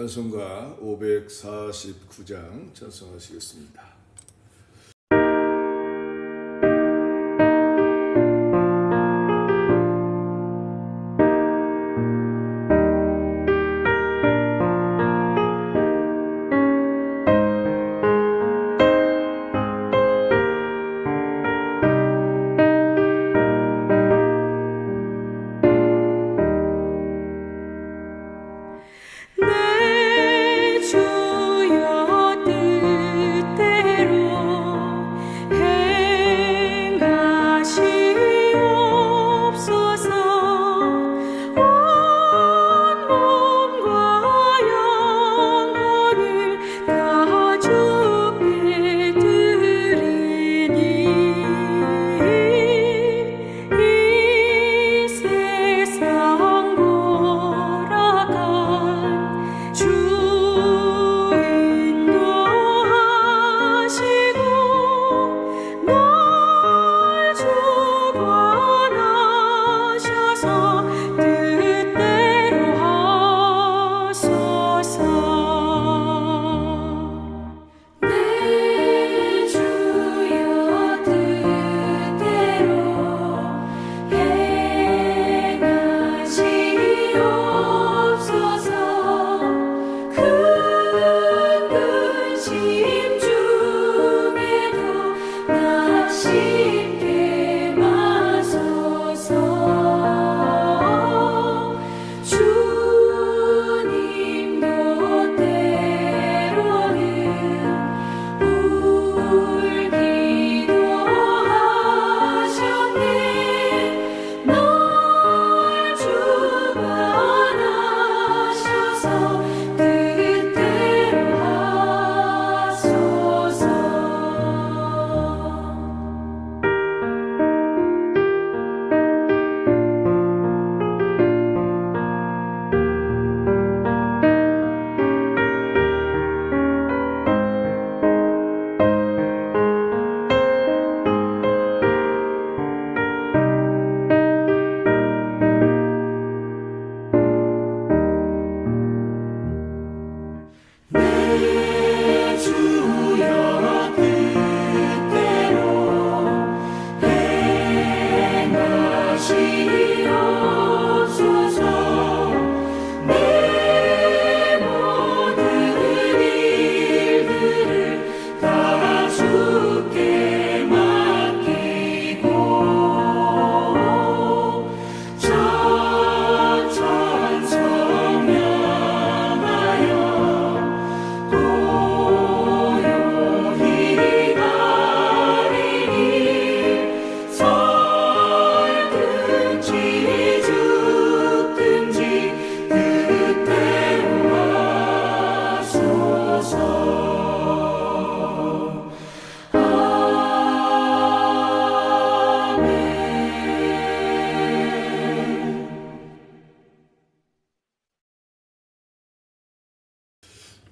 찬송가 549장 찬송하시겠습니다.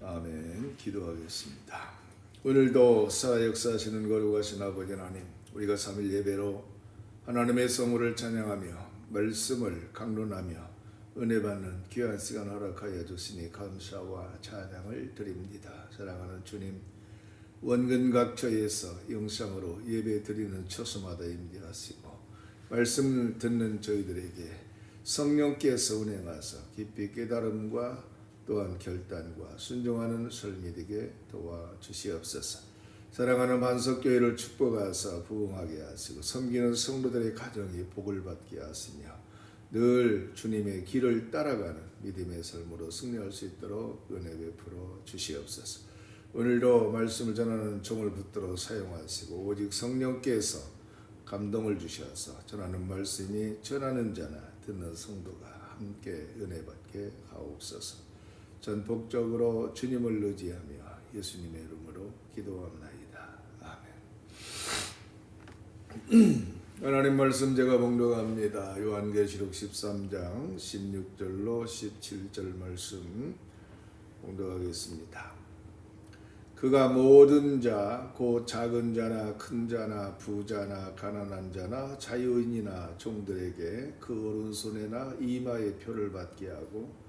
아멘. 기도하겠습니다. 오늘도 역사하시는 거룩하신 아버지 하나님, 우리가 3일 예배로 하나님의 성물을 찬양하며 말씀을 강론하며 은혜 받는 귀한 시간 허락하여 주시니 감사와 찬양을 드립니다. 사랑하는 주님, 원근 각처에서 영상으로 예배 드리는 처소마다 임재하시고 말씀을 듣는 저희들에게 성령께서 운행하사 깊이 깨달음과 또한 결단과 순종하는 삶이 되게 도와주시옵소서. 사랑하는 반석교회를 축복하사 부흥하게 하시고 섬기는 성도들의 가정이 복을 받게 하시며 늘 주님의 길을 따라가는 믿음의 삶으로 승리할 수 있도록 은혜 베풀어 주시옵소서. 오늘도 말씀을 전하는 종을 붙들어 사용하시고 오직 성령께서 감동을 주셔서 전하는 말씀이 전하는 자나 듣는 성도가 함께 은혜 받게 하옵소서. 전폭적으로 주님을 의지하며 예수님의 이름으로 기도합나이다. 아멘. 하나님 말씀 제가 봉독합니다. 요한계시록 13장 16절로 17절 말씀 봉독하겠습니다. 그가 모든 자, 곧 작은 자나 큰 자나 부자나 가난한 자나 자유인이나 종들에게 그 오른손에나 이마에 표를 받게 하고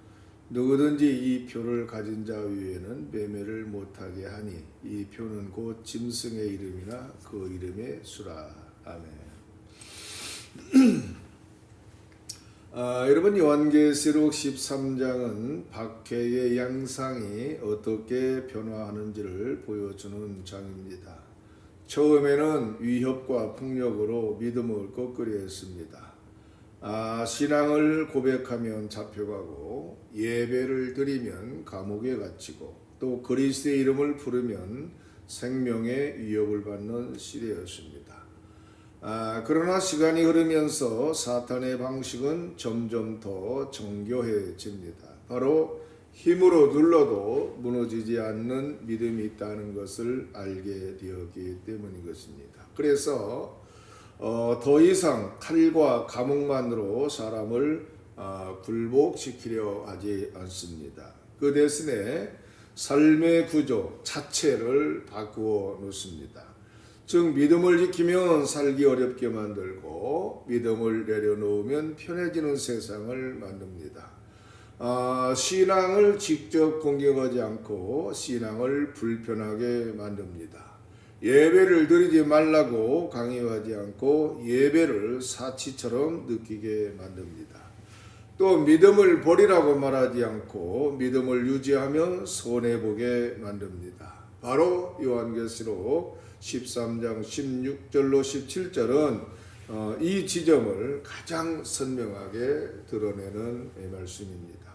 누구든지 이 표를 가진 자 위에는 매매를 못하게 하니 이 표는 곧 짐승의 이름이나 그 이름의 수라. 아멘. 여러분, 요한계시록 13장은 박해의 양상이 어떻게 변화하는지를 보여주는 장입니다. 처음에는 위협과 폭력으로 믿음을 꺾으려 했습니다. 신앙을 고백하면 잡혀가고 예배를 드리면 감옥에 갇히고 또 그리스도의 이름을 부르면 생명의 위협을 받는 시대였습니다. 그러나 시간이 흐르면서 사탄의 방식은 점점 더 정교해집니다. 바로 힘으로 눌러도 무너지지 않는 믿음이 있다는 것을 알게 되었기 때문인 것입니다. 그래서 더 이상 칼과 감옥만으로 사람을 굴복시키려 하지 않습니다. 그 대신에 삶의 구조 자체를 바꾸어 놓습니다. 즉 믿음을 지키면 살기 어렵게 만들고 믿음을 내려놓으면 편해지는 세상을 만듭니다. 신앙을 직접 공격하지 않고 신앙을 불편하게 만듭니다. 예배를 드리지 말라고 강요하지 않고 예배를 사치처럼 느끼게 만듭니다. 또 믿음을 버리라고 말하지 않고 믿음을 유지하며 손해보게 만듭니다. 바로 요한계시록 13장 16절로 17절은 이 지점을 가장 선명하게 드러내는 말씀입니다.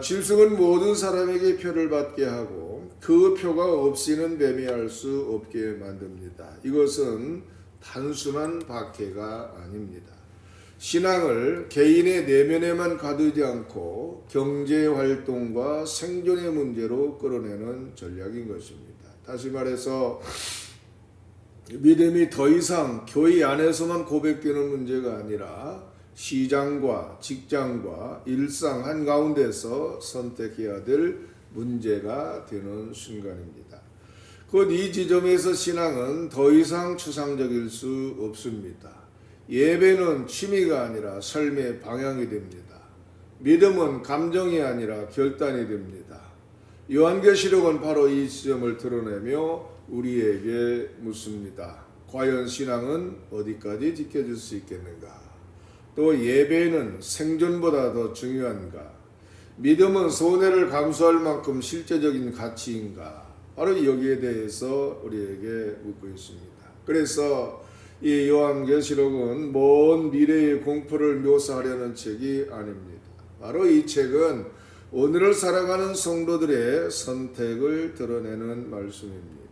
짐승은 모든 사람에게 표를 받게 하고 그 표가 없이는 매매할 수 없게 만듭니다. 이것은 단순한 박해가 아닙니다. 신앙을 개인의 내면에만 가두지 않고 경제활동과 생존의 문제로 끌어내는 전략인 것입니다. 다시 말해서 믿음이 더 이상 교회 안에서만 고백되는 문제가 아니라 시장과 직장과 일상 한가운데서 선택해야 될 문제가 되는 순간입니다. 곧 이 지점에서 신앙은 더 이상 추상적일 수 없습니다. 예배는 취미가 아니라 삶의 방향이 됩니다. 믿음은 감정이 아니라 결단이 됩니다. 요한계시록은 바로 이 지점을 드러내며 우리에게 묻습니다. 과연 신앙은 어디까지 지켜질 수 있겠는가? 또 예배는 생존보다 더 중요한가? 믿음은 손해를 감수할 만큼 실제적인 가치인가? 바로 여기에 대해서 우리에게 묻고 있습니다. 그래서 이 요한계시록은 먼 미래의 공포를 묘사하려는 책이 아닙니다. 바로 이 책은 오늘을 살아가는 성도들의 선택을 드러내는 말씀입니다.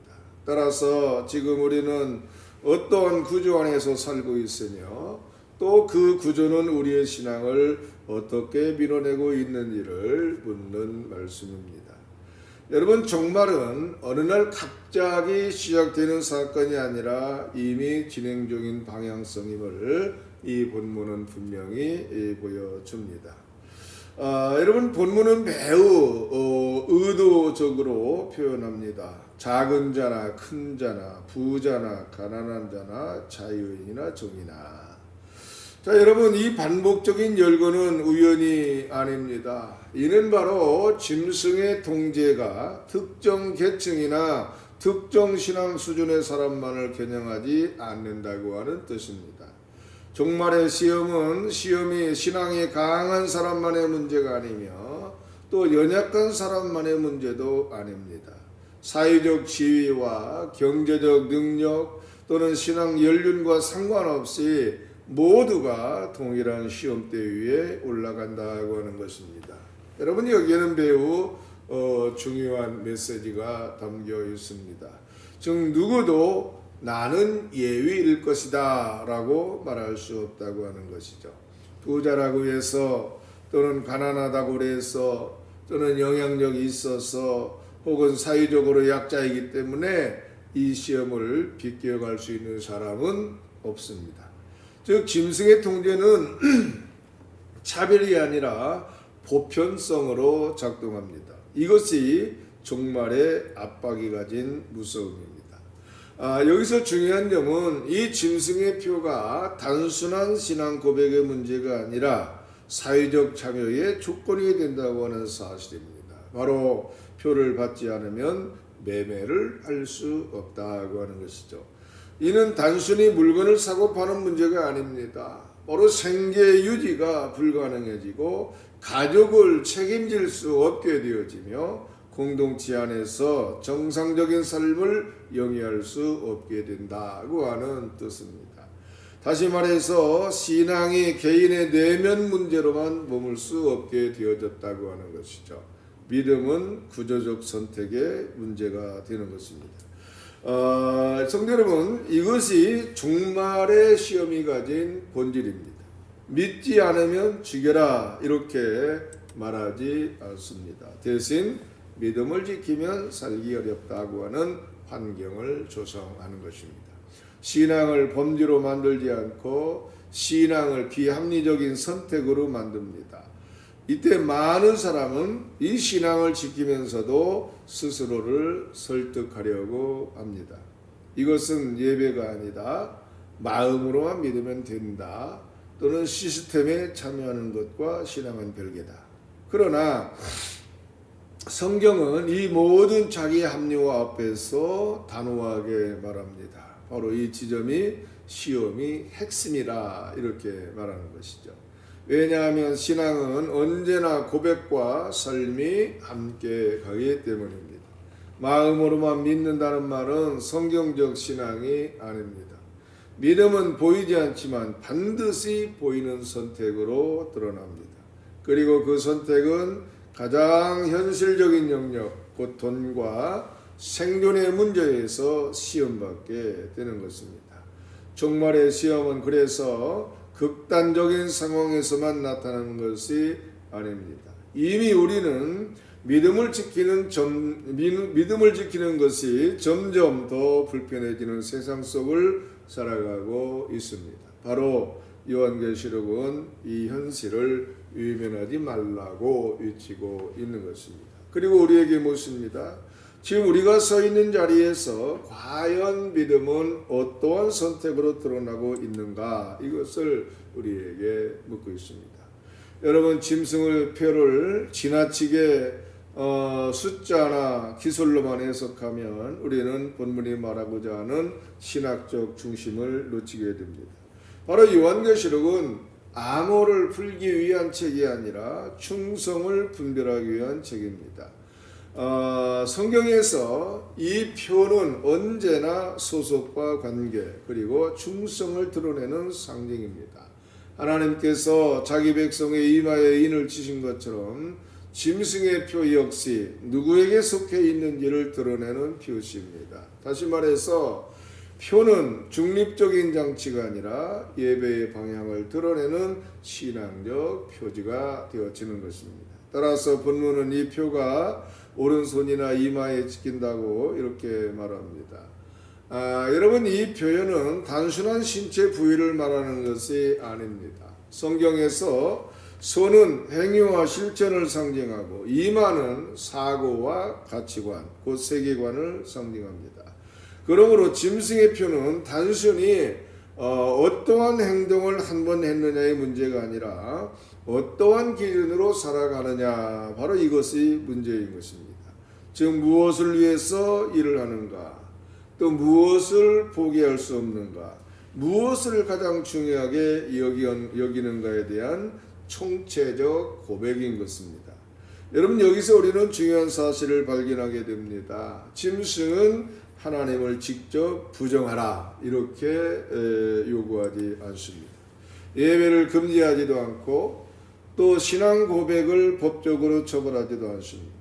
따라서 지금 우리는 어떠한 구조 안에서 살고 있으며 또 그 구조는 우리의 신앙을 어떻게 밀어내고 있는지를 묻는 말씀입니다. 여러분, 종말은 어느 날 갑자기 시작되는 사건이 아니라 이미 진행 중인 방향성임을 이 본문은 분명히 보여줍니다. 여러분, 본문은 매우 의도적으로 표현합니다. 작은 자나 큰 자나 부자나 가난한 자나 자유인이나 종이나. 자, 여러분, 이 반복적인 열거는 우연이 아닙니다. 이는 바로 짐승의 통제가 특정 계층이나 특정 신앙 수준의 사람만을 겨냥하지 않는다고 하는 뜻입니다. 종말의 시험이 신앙이 강한 사람만의 문제가 아니며 또 연약한 사람만의 문제도 아닙니다. 사회적 지위와 경제적 능력 또는 신앙 연륜과 상관없이 모두가 동일한 시험대 위에 올라간다고 하는 것입니다. 여러분, 여기에는 매우 중요한 메시지가 담겨 있습니다. 즉 누구도 나는 예외일 것이다 라고 말할 수 없다고 하는 것이죠. 부자라고 해서 또는 가난하다고 해서 또는 영향력이 있어서 혹은 사회적으로 약자이기 때문에 이 시험을 비껴갈 수 있는 사람은 없습니다. 즉 짐승의 통제는 차별이 아니라 보편성으로 작동합니다. 이것이 종말의 압박이 가진 무서움입니다. 여기서 중요한 점은 이 짐승의 표가 단순한 신앙 고백의 문제가 아니라 사회적 참여의 조건이 된다고 하는 사실입니다. 바로 표를 받지 않으면 매매를 할 수 없다고 하는 것이죠. 이는 단순히 물건을 사고 파는 문제가 아닙니다. 바로 생계 유지가 불가능해지고 가족을 책임질 수 없게 되어지며 공동체 안에서 정상적인 삶을 영위할 수 없게 된다고 하는 뜻입니다. 다시 말해서 신앙이 개인의 내면 문제로만 머물 수 없게 되어졌다고 하는 것이죠. 믿음은 구조적 선택의 문제가 되는 것입니다. 성도 여러분, 이것이 종말의 시험이 가진 본질입니다. 믿지 않으면 죽여라 이렇게 말하지 않습니다. 대신 믿음을 지키면 살기 어렵다고 하는 환경을 조성하는 것입니다. 신앙을 범죄로 만들지 않고 신앙을 비합리적인 선택으로 만듭니다. 이때 많은 사람은 이 신앙을 지키면서도 스스로를 설득하려고 합니다. 이것은 예배가 아니다. 마음으로만 믿으면 된다. 또는 시스템에 참여하는 것과 신앙은 별개다. 그러나 성경은 이 모든 자기 합리화 앞에서 단호하게 말합니다. 바로 이 지점이 시험이 핵심이라 이렇게 말하는 것이죠. 왜냐하면 신앙은 언제나 고백과 삶이 함께 가기 때문입니다. 마음으로만 믿는다는 말은 성경적 신앙이 아닙니다. 믿음은 보이지 않지만 반드시 보이는 선택으로 드러납니다. 그리고 그 선택은 가장 현실적인 영역, 곧 돈과 생존의 문제에서 시험받게 되는 것입니다. 종말의 시험은 그래서 극단적인 상황에서만 나타나는 것이 아닙니다. 이미 우리는 믿음을 지키는 것이 점점 더 불편해지는 세상 속을 살아가고 있습니다. 바로 요한계시록은 이 현실을 외면하지 말라고 외치고 있는 것입니다. 그리고 우리에게 묻습니다. 지금 우리가 서 있는 자리에서 과연 믿음은 어떠한 선택으로 드러나고 있는가? 이것을 우리에게 묻고 있습니다. 여러분, 짐승의 표를 지나치게 숫자나 기술로만 해석하면 우리는 본문이 말하고자 하는 신학적 중심을 놓치게 됩니다. 바로 요한계시록은 암호를 풀기 위한 책이 아니라 충성을 분별하기 위한 책입니다. 성경에서 이 표는 언제나 소속과 관계 그리고 충성을 드러내는 상징입니다. 하나님께서 자기 백성의 이마에 인을 치신 것처럼 짐승의 표 역시 누구에게 속해 있는지를 드러내는 표시입니다. 다시 말해서 표는 중립적인 장치가 아니라 예배의 방향을 드러내는 신앙적 표지가 되어지는 것입니다. 따라서 본문은 이 표가 오른손이나 이마에 찍힌다고 이렇게 말합니다. 여러분, 이 표현은 단순한 신체 부위를 말하는 것이 아닙니다. 성경에서 손은 행위와 실천을 상징하고 이마는 사고와 가치관, 곧 세계관을 상징합니다. 그러므로 짐승의 표는 단순히 어떠한 행동을 한 번 했느냐의 문제가 아니라 어떠한 기준으로 살아가느냐, 바로 이것이 문제인 것입니다. 즉 무엇을 위해서 일을 하는가, 또 무엇을 포기할 수 없는가, 무엇을 가장 중요하게 여기는가에 대한 총체적 고백인 것입니다. 여러분, 여기서 우리는 중요한 사실을 발견하게 됩니다. 짐승은 하나님을 직접 부정하라 이렇게 요구하지 않습니다. 예배를 금지하지도 않고 또 신앙 고백을 법적으로 처벌하지도 않습니다.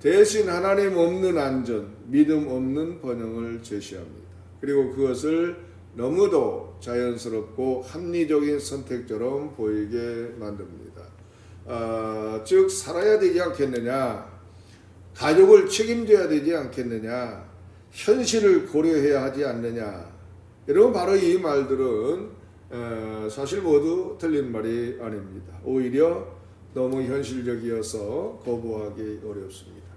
대신 하나님 없는 안전, 믿음 없는 번영을 제시합니다. 그리고 그것을 너무도 자연스럽고 합리적인 선택처럼 보이게 만듭니다. 즉 살아야 되지 않겠느냐, 가족을 책임져야 되지 않겠느냐, 현실을 고려해야 하지 않느냐. 여러분, 바로 이 말들은 사실 모두 틀린 말이 아닙니다. 오히려 너무 현실적이어서 거부하기 어렵습니다.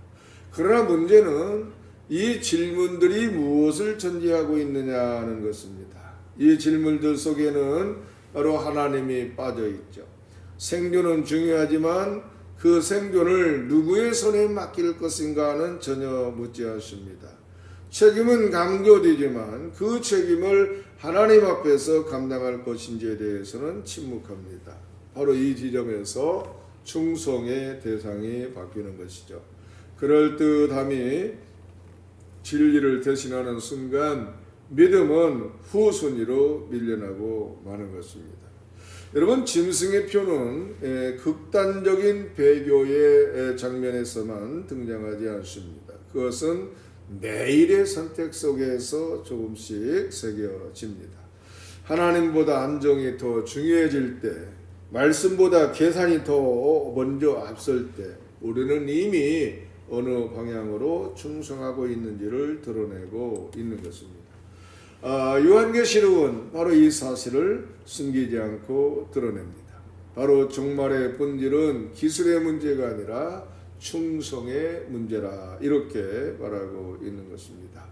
그러나 문제는 이 질문들이 무엇을 전제하고 있느냐는 것입니다. 이 질문들 속에는 바로 하나님이 빠져 있죠. 생존은 중요하지만 그 생존을 누구의 손에 맡길 것인가는 전혀 묻지 않습니다. 책임은 강조되지만 그 책임을 하나님 앞에서 감당할 것인지에 대해서는 침묵합니다. 바로 이 지점에서 충성의 대상이 바뀌는 것이죠. 그럴듯함이 진리를 대신하는 순간 믿음은 후순위로 밀려나고 마는 것입니다. 여러분, 짐승의 표는 극단적인 배교의 장면에서만 등장하지 않습니다. 그것은 매일의 선택 속에서 조금씩 새겨집니다. 하나님보다 안정이 더 중요해질 때, 말씀보다 계산이 더 먼저 앞설 때 우리는 이미 어느 방향으로 충성하고 있는지를 드러내고 있는 것입니다. 요한계시록은 바로 이 사실을 숨기지 않고 드러냅니다. 바로 종말의 본질은 기술의 문제가 아니라 충성의 문제라, 이렇게 말하고 있는 것입니다.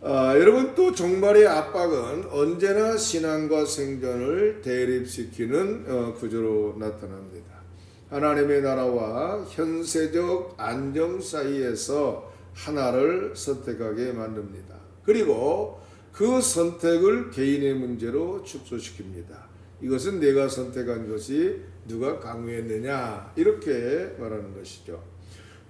여러분, 또 종말의 압박은 언제나 신앙과 생존을 대립시키는 구조로 나타납니다. 하나님의 나라와 현세적 안정 사이에서 하나를 선택하게 만듭니다. 그리고 그 선택을 개인의 문제로 축소시킵니다. 이것은 내가 선택한 것이 누가 강요했느냐, 이렇게 말하는 것이죠.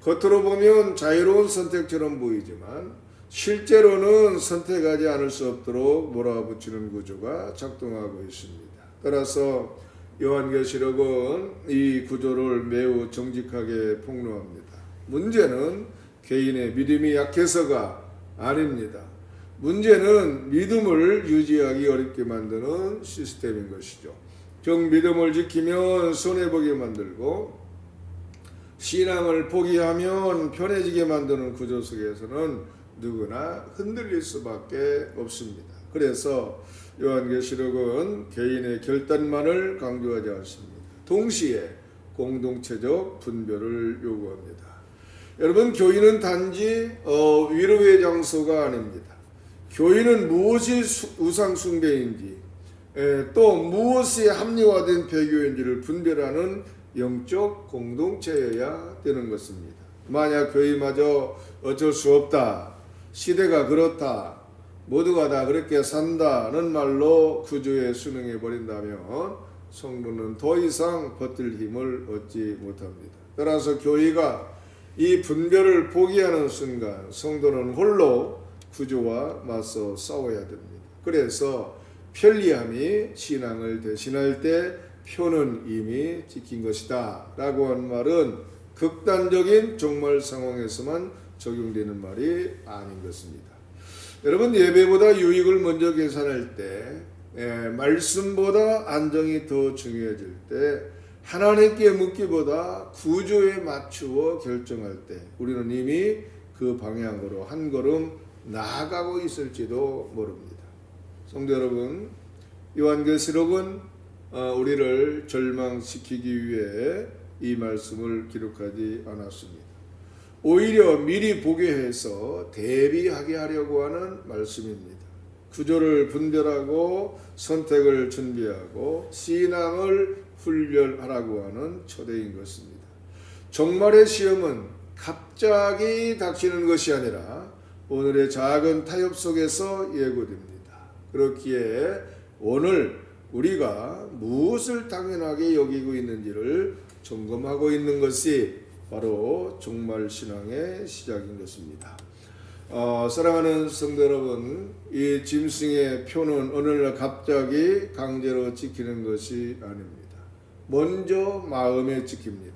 겉으로 보면 자유로운 선택처럼 보이지만 실제로는 선택하지 않을 수 없도록 몰아붙이는 구조가 작동하고 있습니다. 따라서 요한계시록은 이 구조를 매우 정직하게 폭로합니다. 문제는 개인의 믿음이 약해서가 아닙니다. 문제는 믿음을 유지하기 어렵게 만드는 시스템인 것이죠. 믿음을 지키면 손해보게 만들고 신앙을 포기하면 편해지게 만드는 구조 속에서는 누구나 흔들릴 수밖에 없습니다. 그래서 요한계시록은 개인의 결단만을 강조하지 않습니다. 동시에 공동체적 분별을 요구합니다. 여러분, 교인은 단지 위로의 장소가 아닙니다. 교인은 무엇이 우상 숭배인지 또 무엇이 합리화된 배교인지를 분별하는 영적 공동체여야 되는 것입니다. 만약 교회마저 어쩔 수 없다, 시대가 그렇다, 모두가 다 그렇게 산다는 말로 구조에 순응해 버린다면 성도는 더 이상 버틸 힘을 얻지 못합니다. 따라서 교회가 이 분별을 포기하는 순간 성도는 홀로 구조와 맞서 싸워야 됩니다. 그래서 편리함이 신앙을 대신할 때 표는 이미 지킨 것이다 라고 한 말은 극단적인 종말 상황에서만 적용되는 말이 아닌 것입니다. 여러분, 예배보다 유익을 먼저 계산할 때, 말씀보다 안정이 더 중요해질 때, 하나님께 묻기보다 구조에 맞추어 결정할 때 우리는 이미 그 방향으로 한 걸음 나아가고 있을지도 모릅니다. 성도 여러분, 요한계시록은 우리를 절망시키기 위해 이 말씀을 기록하지 않았습니다. 오히려 미리 보게 해서 대비하게 하려고 하는 말씀입니다. 구조를 분별하고 선택을 준비하고 신앙을 훈련하라고 하는 초대인 것입니다. 종말의 시험은 갑자기 닥치는 것이 아니라 오늘의 작은 타협 속에서 예고됩니다. 그렇기에 오늘 우리가 무엇을 당연하게 여기고 있는지를 점검하고 있는 것이 바로 종말 신앙의 시작인 것입니다. 사랑하는 성도 여러분, 이 짐승의 표는 오늘날 갑자기 강제로 지키는 것이 아닙니다. 먼저 마음에 지킵니다.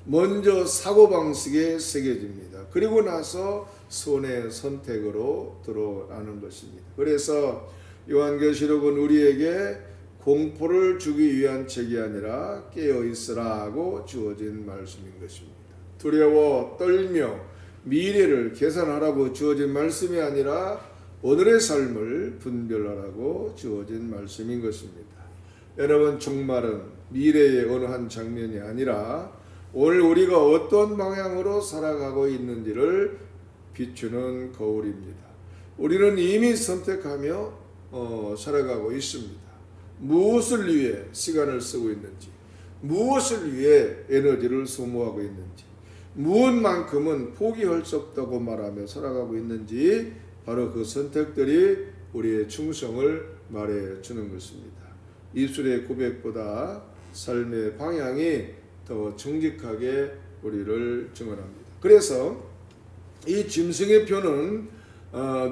먼저 사고방식에 새겨집니다. 그리고 나서 손의 선택으로 드러나는 것입니다. 그래서 요한계시록은 우리에게 공포를 주기 위한 책이 아니라 깨어있으라고 주어진 말씀인 것입니다. 두려워 떨며 미래를 계산하라고 주어진 말씀이 아니라 오늘의 삶을 분별하라고 주어진 말씀인 것입니다. 여러분, 종말은 미래의 어느 한 장면이 아니라 오늘 우리가 어떤 방향으로 살아가고 있는지를 비추는 거울입니다. 우리는 이미 선택하며 살아가고 있습니다. 무엇을 위해 시간을 쓰고 있는지, 무엇을 위해 에너지를 소모하고 있는지, 무엇만큼은 포기할 수 없다고 말하며 살아가고 있는지, 바로 그 선택들이 우리의 충성을 말해주는 것입니다. 입술의 고백보다 삶의 방향이 더 정직하게 우리를 증언합니다. 그래서 이 짐승의 표는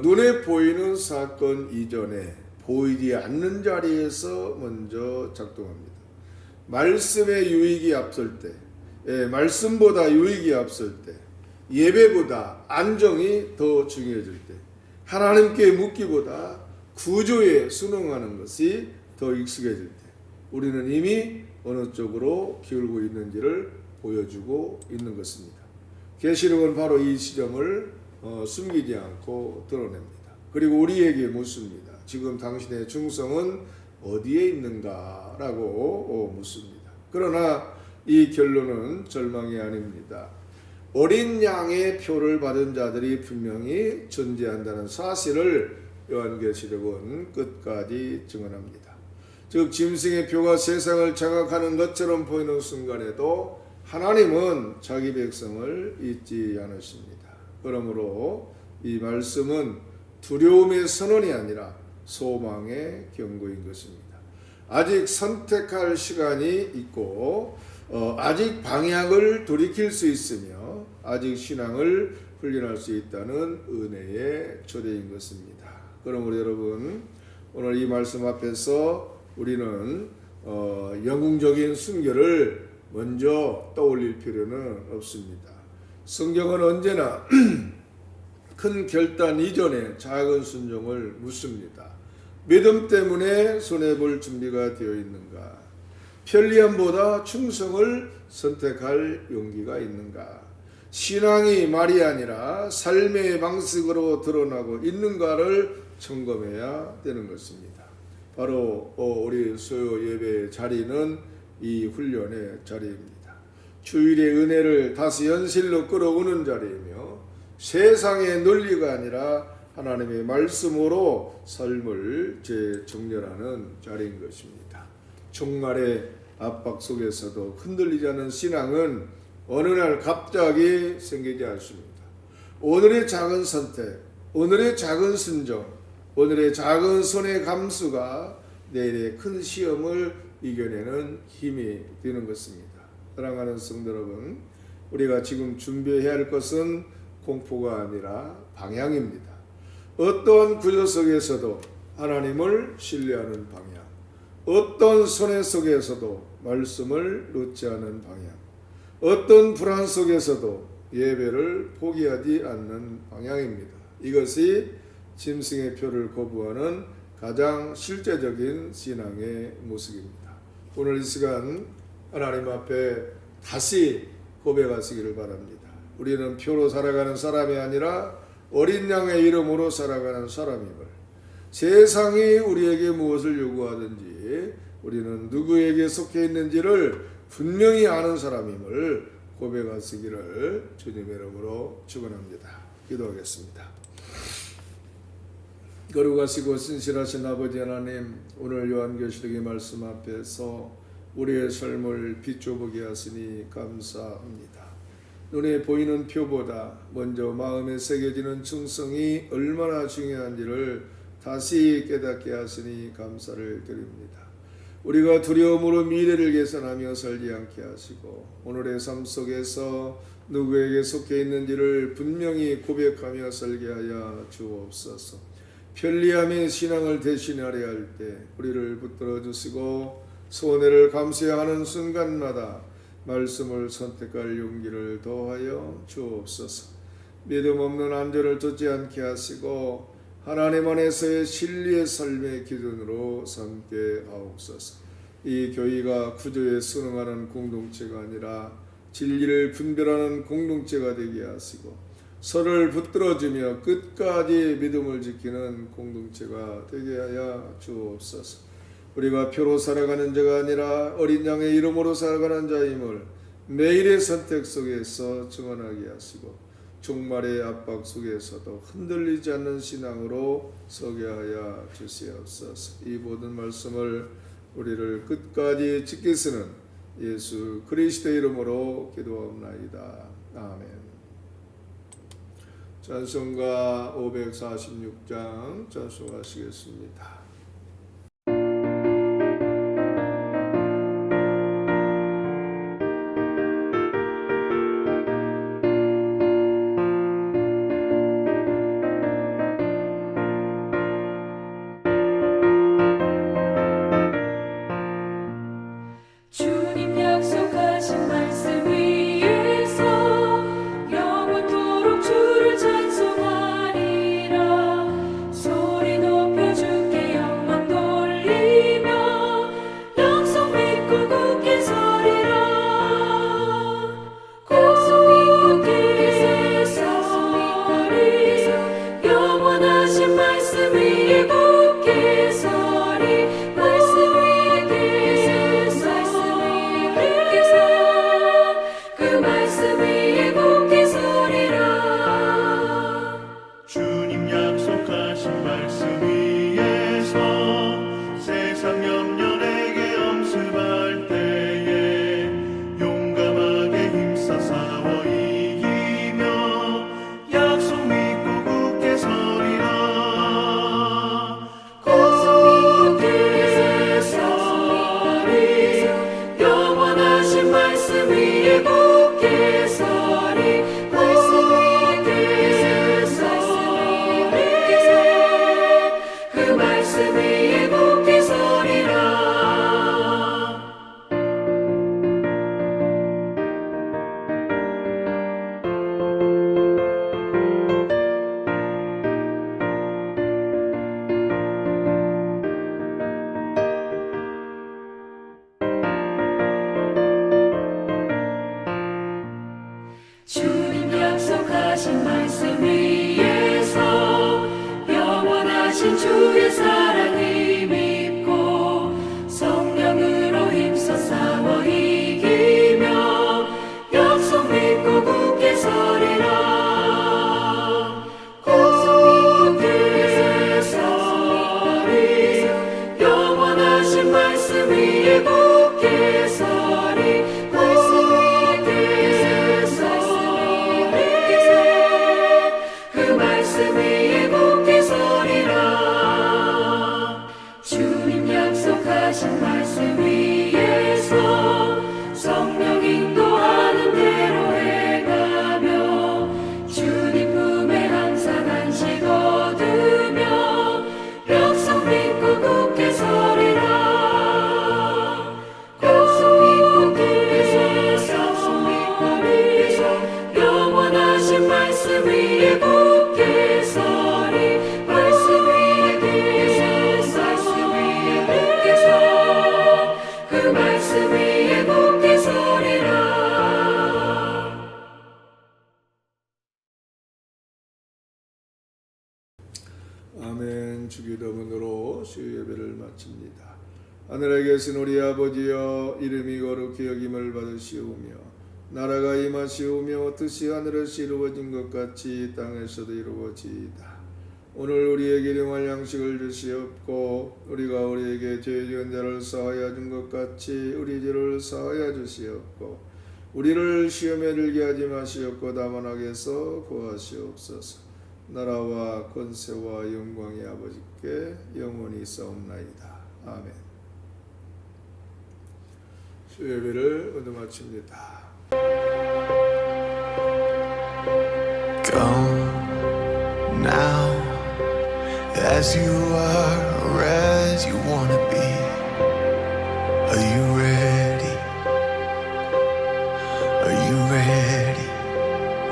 눈에 보이는 사건 이전에 보이지 않는 자리에서 먼저 작동합니다. 말씀의 유익이 앞설 때, 말씀보다 유익이 앞설 때, 예배보다 안정이 더 중요해질 때, 하나님께 묻기보다 구조에 순응하는 것이 더 익숙해질 때, 우리는 이미 어느 쪽으로 기울고 있는지를 보여주고 있는 것입니다. 계시록은 바로 이 시점을 숨기지 않고 드러냅니다. 그리고 우리에게 묻습니다. 지금 당신의 충성은 어디에 있는가? 라고 묻습니다. 그러나 이 결론은 절망이 아닙니다. 어린 양의 표를 받은 자들이 분명히 존재한다는 사실을 요한계시록은 끝까지 증언합니다. 즉 짐승의 표가 세상을 장악하는 것처럼 보이는 순간에도 하나님은 자기 백성을 잊지 않으십니다. 그러므로 이 말씀은 두려움의 선언이 아니라 소망의 경고인 것입니다. 아직 선택할 시간이 있고 아직 방향을 돌이킬 수 있으며 아직 신앙을 훈련할 수 있다는 은혜의 초대인 것입니다. 그러므로 여러분, 오늘 이 말씀 앞에서 우리는 영웅적인 순결을 먼저 떠올릴 필요는 없습니다. 성경은 언제나 큰 결단 이전에 작은 순종을 묻습니다. 믿음 때문에 손해볼 준비가 되어 있는가? 편리함보다 충성을 선택할 용기가 있는가? 신앙이 말이 아니라 삶의 방식으로 드러나고 있는가를 점검해야 되는 것입니다. 바로 우리 수요 예배의 자리는 이 훈련의 자리입니다. 주일의 은혜를 다시 현실로 끌어오는 자리이며 세상의 논리가 아니라 하나님의 말씀으로 삶을 재정렬하는 자리인 것입니다. 종말의 압박 속에서도 흔들리지 않는 신앙은 어느 날 갑자기 생기지 않습니다. 오늘의 작은 선택, 오늘의 작은 순종, 오늘의 작은 손의 감수가 내일의 큰 시험을 이겨내는 힘이 되는 것입니다. 사랑하는 성도 여러분, 우리가 지금 준비해야 할 것은 공포가 아니라 방향입니다. 어떠한 구조 속에서도 하나님을 신뢰하는 방향, 어떤 손해 속에서도 말씀을 놓지 않은 방향, 어떤 불안 속에서도 예배를 포기하지 않는 방향입니다. 이것이 짐승의 표를 거부하는 가장 실제적인 신앙의 모습입니다. 오늘 이 시간 하나님 앞에 다시 고백하시기를 바랍니다. 우리는 표로 살아가는 사람이 아니라 어린 양의 이름으로 살아가는 사람임을, 세상이 우리에게 무엇을 요구하든지 우리는 누구에게 속해 있는지를 분명히 아는 사람임을 고백하시기를 주님의 이름으로 축원합니다. 기도하겠습니다. 거룩하시고 신실하신 아버지 하나님, 오늘 요한계시록의 말씀 앞에서 우리의 삶을 비춰보게 하시니 감사합니다. 눈에 보이는 표보다 먼저 마음에 새겨지는 충성이 얼마나 중요한지를 다시 깨닫게 하시니 감사를 드립니다. 우리가 두려움으로 미래를 계산하며 살지 않게 하시고 오늘의 삶 속에서 누구에게 속해 있는지를 분명히 고백하며 살게 하여 주옵소서. 편리함의 신앙을 대신하려 할 때 우리를 붙들어 주시고 손해를 감수하는 순간마다 말씀을 선택할 용기를 더하여 주옵소서. 믿음 없는 안전을 쫓지 않게 하시고 하나님 안에서의 진리의 삶의 기준으로 삼게 하옵소서. 이 교회가 구조에 순응하는 공동체가 아니라 진리를 분별하는 공동체가 되게 하시고 서로를 붙들어주며 끝까지 믿음을 지키는 공동체가 되게 하여 주옵소서. 우리가 표로 살아가는 자가 아니라 어린 양의 이름으로 살아가는 자임을 매일의 선택 속에서 증언하게 하시고 종말의 압박 속에서도 흔들리지 않는 신앙으로 서게 하여 주시옵소서. 이 모든 말씀을 우리를 끝까지 지키시는 예수 그리스도의 이름으로 기도하옵나이다. 아멘. 찬송가 546장 찬송하시겠습니다. 주님 약속하신 말씀 위에서 영원토록 주를 찬송하리라. 소리 높여 주께 영광 돌리며 약속 믿고 굳게 서리라. 약속 믿고 굳게 서리. 영원하신 말씀 위에 굳게 서리. 말씀 위에 그 말씀 위에 굳게 서리라. 주님 약속하신 말씀 위에서 세상 염려 내게 엄습할 때에 용감하게 힘써 싸워 이기며 약속 믿고 굳게 서리라. 굳게 서리. 영원하신 말씀 위에 굳게 서리. 말씀 위에 서리. 그 말씀 위에 굳게 서리라. 주님 약속하신 말씀 위에서 영원하신 주의 사랑을 믿고 성령으로 힘써 싸워 이기며 약속 믿고 굳게 서리라. 굳게 서리. 영원하신 말씀 위에 굳게 서리. 말씀 위에 서리. 그 말씀 위에 굳게 서리라. 주님 약속하신 말씀 위에서 성령 인도하는 대로 행하며 주님 품에 항상 안식 얻으며 약속 믿고 굳게 서리라. 약속 믿고 굳게 서리. 영원하신 말씀 위에 굳게 서리. 말씀 위에 굳게 서. 그 말씀 위에 굳게 서리라. 아멘. 주기도문으로 수요 예배를 마칩니다. 하늘에 계신 우리 아버지여, 이름이 거룩히 여김을 받으시오며 나라가 임하시오며 뜻이 하늘에서 이루어진 것 같이 땅에서도 이루어지이다. 오늘 우리에게 일용할 양식을 주시옵고 우리가 우리에게 죄 지은 자를 사하여 준 것 같이 우리 죄를 사하여 주시옵고 우리를 시험에 들게 하지 마시옵고 다만 악에서 구하시옵소서. 나라와 권세와 영광이 아버지께 영원히 있사옵나이다. 아멘. 수요예배를 모두 마칩니다. Go now, as you are or as you wanna be. Are you ready? Are you ready?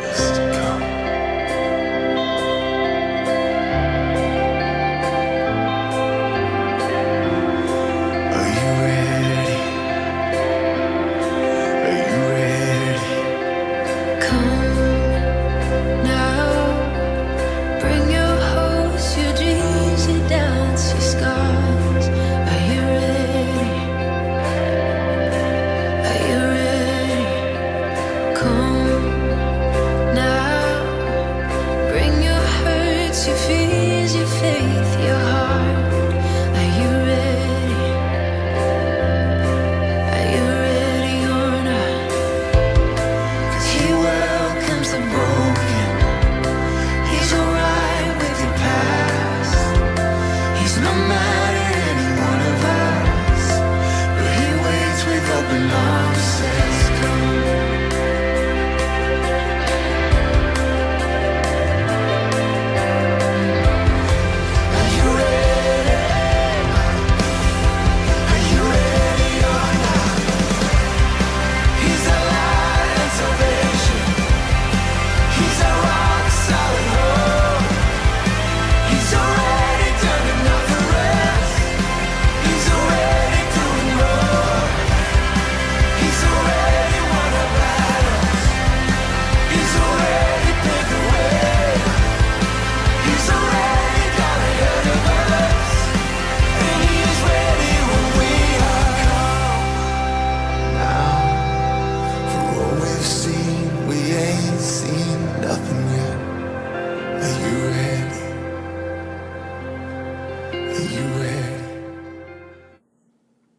Yes, to come. Are you ready? Are you ready? Come now, bring your hopes, your dreams, your doubts, your scars. Are you ready? No